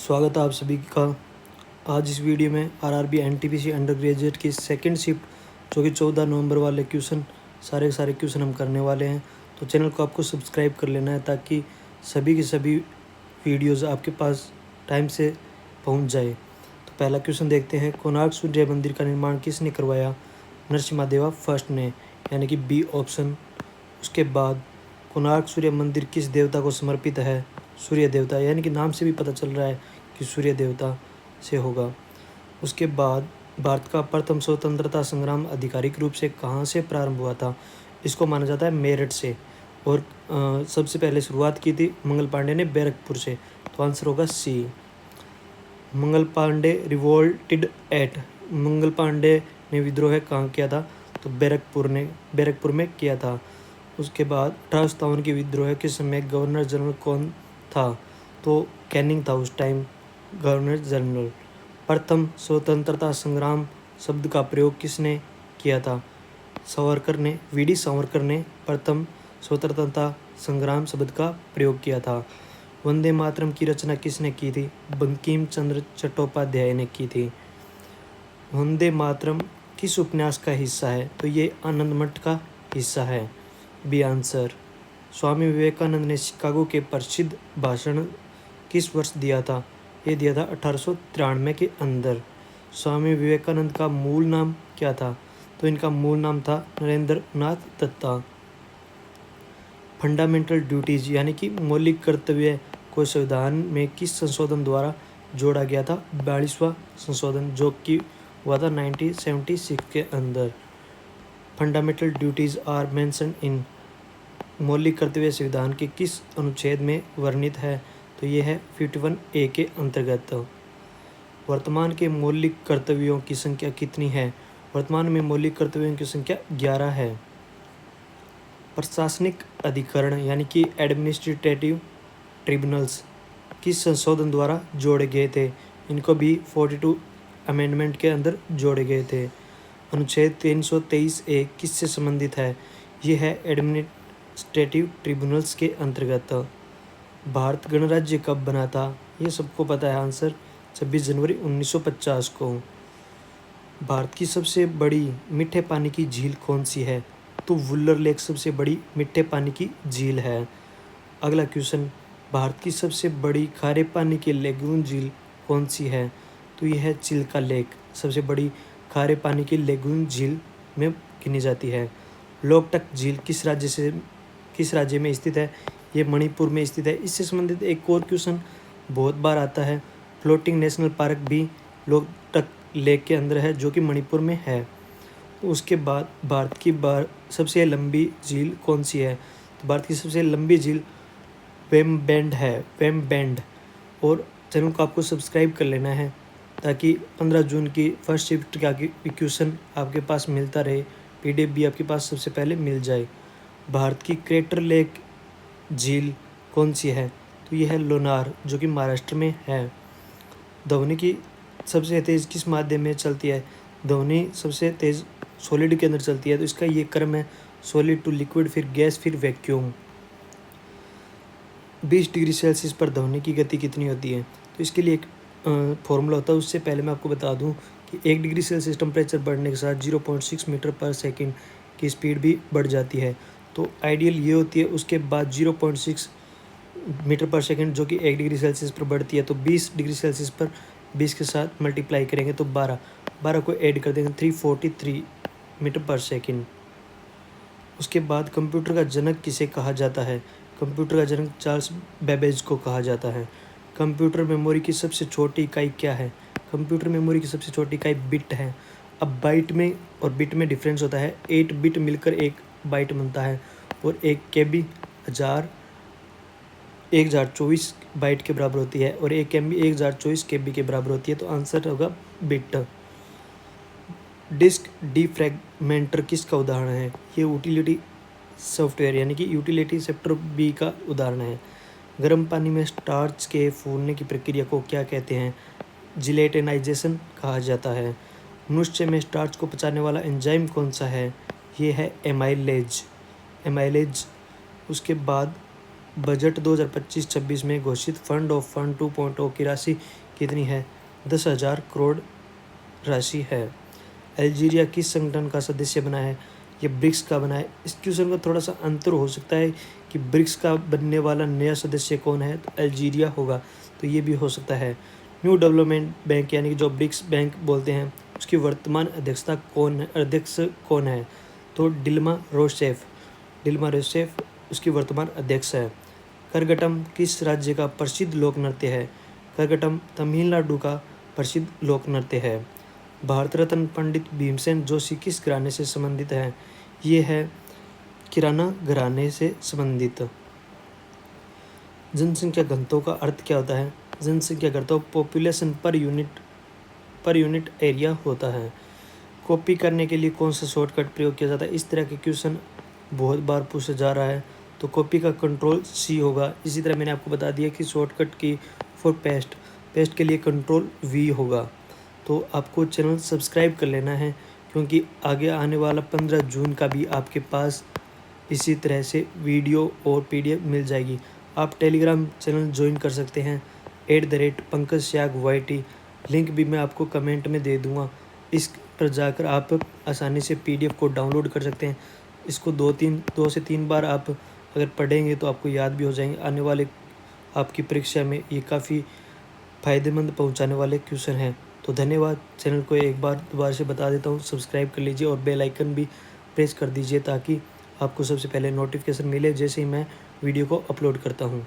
स्वागत है आप सभी का। आज इस वीडियो में आरआरबी एनटीपीसी अंडर ग्रेजुएट की सेकंड शिफ्ट जो कि 14 नवंबर वाले क्वेश्चन सारे के सारे क्वेश्चन हम करने वाले हैं। तो चैनल को आपको सब्सक्राइब कर लेना है ताकि सभी की सभी वीडियोज़ आपके पास टाइम से पहुंच जाए। तो पहला क्वेश्चन देखते हैं। कोणार्क सूर्य मंदिर का निर्माण किसने करवाया? नरसिम्हा फर्स्ट ने, यानी कि बी ऑप्शन। उसके बाद कोणार्क सूर्य मंदिर किस देवता को समर्पित है? सूर्य देवता, यानी कि नाम से भी पता चल रहा है कि सूर्य देवता से होगा। उसके बाद भारत का प्रथम स्वतंत्रता संग्राम आधिकारिक रूप से कहाँ से प्रारंभ हुआ था? इसको माना जाता है मेरठ से। और सबसे पहले शुरुआत की थी मंगल पांडे ने बैरकपुर से। तो आंसर होगा सी। मंगल पांडे रिवोल्टेड एट, मंगल पांडे ने विद्रोह कहाँ किया था? तो बैरकपुर में किया था। उसके बाद 1857 के विद्रोह के समय गवर्नर जनरल कौन था? तो कैनिंग था उस टाइम गवर्नर जनरल। प्रथम स्वतंत्रता संग्राम शब्द का प्रयोग किसने किया था? सावरकर ने, वीडी सावरकर ने प्रथम स्वतंत्रता संग्राम शब्द का प्रयोग किया था। वंदे मातरम की रचना किसने की थी? बंकिम चंद्र चट्टोपाध्याय ने की थी। वंदे मातरम किस उपन्यास का हिस्सा है? तो ये आनंद मठ का हिस्सा है, बी आंसर। स्वामी विवेकानंद ने शिकागो के प्रसिद्ध भाषण किस वर्ष दिया था? ये दिया था 1893 के अंदर। स्वामी विवेकानंद का मूल नाम क्या था? तो इनका मूल नाम था नरेंद्र नाथ दत्ता। फंडामेंटल ड्यूटीज यानी कि मौलिक कर्तव्य को संविधान में किस संशोधन द्वारा जोड़ा गया था? 42वां संशोधन, जो कि हुआ था 1976 के अंदर। Fundamental duties are mention in, मौलिक कर्तव्य संविधान के किस अनुच्छेद में वर्णित है? तो ये है 51A के अंतर्गत। वर्तमान के मौलिक कर्तव्यों की संख्या कितनी है? वर्तमान में मौलिक कर्तव्यों की संख्या 11 है। प्रशासनिक अधिकरण यानी कि एडमिनिस्ट्रेटिव ट्रिब्यूनल्स किस संशोधन द्वारा जोड़े गए थे? इनको भी 42 अमेंडमेंट के अंदर जोड़े गए थे। अनुच्छेद 323A किससे संबंधित है? ये है एडमिनिस्ट्रेटिव ट्रिब्यूनल्स के अंतर्गत। भारत गणराज्य कब बना था? ये सबको पता है आंसर, 26 जनवरी 1950 को। भारत की सबसे बड़ी मीठे पानी की झील कौन सी है? तो वुलर लेक सबसे बड़ी मीठे पानी की झील है। अगला क्वेश्चन, भारत की सबसे बड़ी खारे पानी की लेगून झील कौन सी है? तो यह है चिल्का लेक, सबसे बड़ी खारे पानी की लेगून झील में गिनी जाती है। लोकटक झील किस राज्य में स्थित है? ये मणिपुर में स्थित है। इससे संबंधित एक और क्वेश्चन बहुत बार आता है। फ्लोटिंग नेशनल पार्क भी लोकटक लेक के अंदर है, जो कि मणिपुर में है। उसके बाद भारत की सबसे लंबी झील कौन सी है? तो भारत की सबसे लंबी झील वेम्बैंड है, वेम्बैंड। और चैनल को आपको सब्सक्राइब कर लेना है ताकि 15 जून की फर्स्ट शिफ्ट का क्वेश्चन आपके पास मिलता रहे, PDF भी आपके पास सबसे पहले मिल जाए। भारत की क्रेटर लेक झील कौन सी है? तो यह है लोनार, जो कि महाराष्ट्र में है। ध्वनि की सबसे तेज़ किस माध्यम में चलती है? ध्वनि सबसे तेज़ सॉलिड के अंदर चलती है। तो इसका ये क्रम है, सॉलिड टू लिक्विड, फिर गैस, फिर वैक्यूम। 20 डिग्री सेल्सियस पर ध्वनि की गति कितनी होती है? तो इसके लिए एक फॉर्मूला होता है। उससे पहले मैं आपको बता दूं कि 1 डिग्री सेल्सियस टेम्परेचर बढ़ने के साथ 0.6 मीटर पर सेकंड की स्पीड भी बढ़ जाती है। तो आइडियल ये होती है। उसके बाद 0.6 मीटर पर सेकंड जो कि 1 डिग्री सेल्सियस पर बढ़ती है। तो 20 डिग्री सेल्सियस पर 20 के साथ मल्टीप्लाई करेंगे तो 12 को ऐड कर देंगे, 343 मीटर पर सेकंड। उसके बाद कंप्यूटर का जनक किसे कहा जाता है? कंप्यूटर का जनक चार्ल्स बेबेज को कहा जाता है। कंप्यूटर मेमोरी की सबसे छोटी इकाई क्या है? कंप्यूटर मेमोरी की सबसे छोटी इकाई बिट है। अब बाइट में और बिट में डिफरेंस होता है। 8 बिट मिलकर एक बाइट बनता है और 1 KB 1024 बाइट के बराबर होती है और 1 MB 1024 KB के बराबर होती है। तो आंसर होगा बिट। डिस्क डिफ्रैगमेंटर किसका उदाहरण है? ये यूटिलिटी सॉफ्टवेयर यानी कि यूटिलिटी सेक्टर B का उदाहरण है। गर्म पानी में स्टार्च के फूलने की प्रक्रिया को क्या कहते हैं? जिलेटिनाइजेशन कहा जाता है। मनुष्य में स्टार्च को पचाने वाला एंजाइम कौन सा है? ये है एमाइलेज। उसके बाद बजट 2025-26 में घोषित फंड ऑफ फंड 2.0 की राशि कितनी है? 10,000 करोड़ राशि है। अल्जीरिया किस संगठन का सदस्य बना है? ये ब्रिक्स का बना है। इस क्वेश्चन का थोड़ा सा अंतर हो सकता है कि ब्रिक्स का बनने वाला नया सदस्य कौन है, तो अल्जीरिया होगा, तो ये भी हो सकता है। न्यू डेवलपमेंट बैंक यानी कि जो ब्रिक्स बैंक बोलते हैं, उसकी वर्तमान अध्यक्ष कौन है? तो डिल्मा रोसेफ उसकी वर्तमान अध्यक्ष है। करगटम किस राज्य का प्रसिद्ध लोक नृत्य है? करगटम तमिलनाडु का प्रसिद्ध लोक नृत्य है। भारत रत्न पंडित भीमसेन जोशी किस घराने से संबंधित है? ये है किराना घराने से संबंधित। जनसंख्या घनत्व का अर्थ क्या होता है? जनसंख्या घनत्व पॉपुलेशन पर यूनिट एरिया होता है। कॉपी करने के लिए कौन सा शॉर्टकट प्रयोग किया जाता है? इस तरह के क्वेश्चन बहुत बार पूछा जा रहा है, तो कॉपी का कंट्रोल सी होगा। इसी तरह मैंने आपको बता दिया कि शॉर्टकट की फॉर पेस्ट के लिए कंट्रोल वी होगा। तो आपको चैनल सब्सक्राइब कर लेना है, क्योंकि आगे आने वाला 15 जून का भी आपके पास इसी तरह से वीडियो और PDF मिल जाएगी। आप टेलीग्राम चैनल ज्वाइन कर सकते हैं @PankajSyag लिंक भी मैं आपको कमेंट में दे दूँगा। इस पर जाकर आप आसानी से PDF को डाउनलोड कर सकते हैं। इसको 2 से 3 बार आप अगर पढ़ेंगे तो आपको याद भी हो जाएंगे। आने वाले आपकी परीक्षा में ये काफ़ी फ़ायदेमंद पहुंचाने वाले क्वेश्चन हैं। तो धन्यवाद। चैनल को एक बार दोबारा से बता देता हूँ, सब्सक्राइब कर लीजिए और बेल आइकन भी प्रेस कर दीजिए, ताकि आपको सबसे पहले नोटिफिकेशन मिले जैसे ही मैं वीडियो को अपलोड करता हूँ।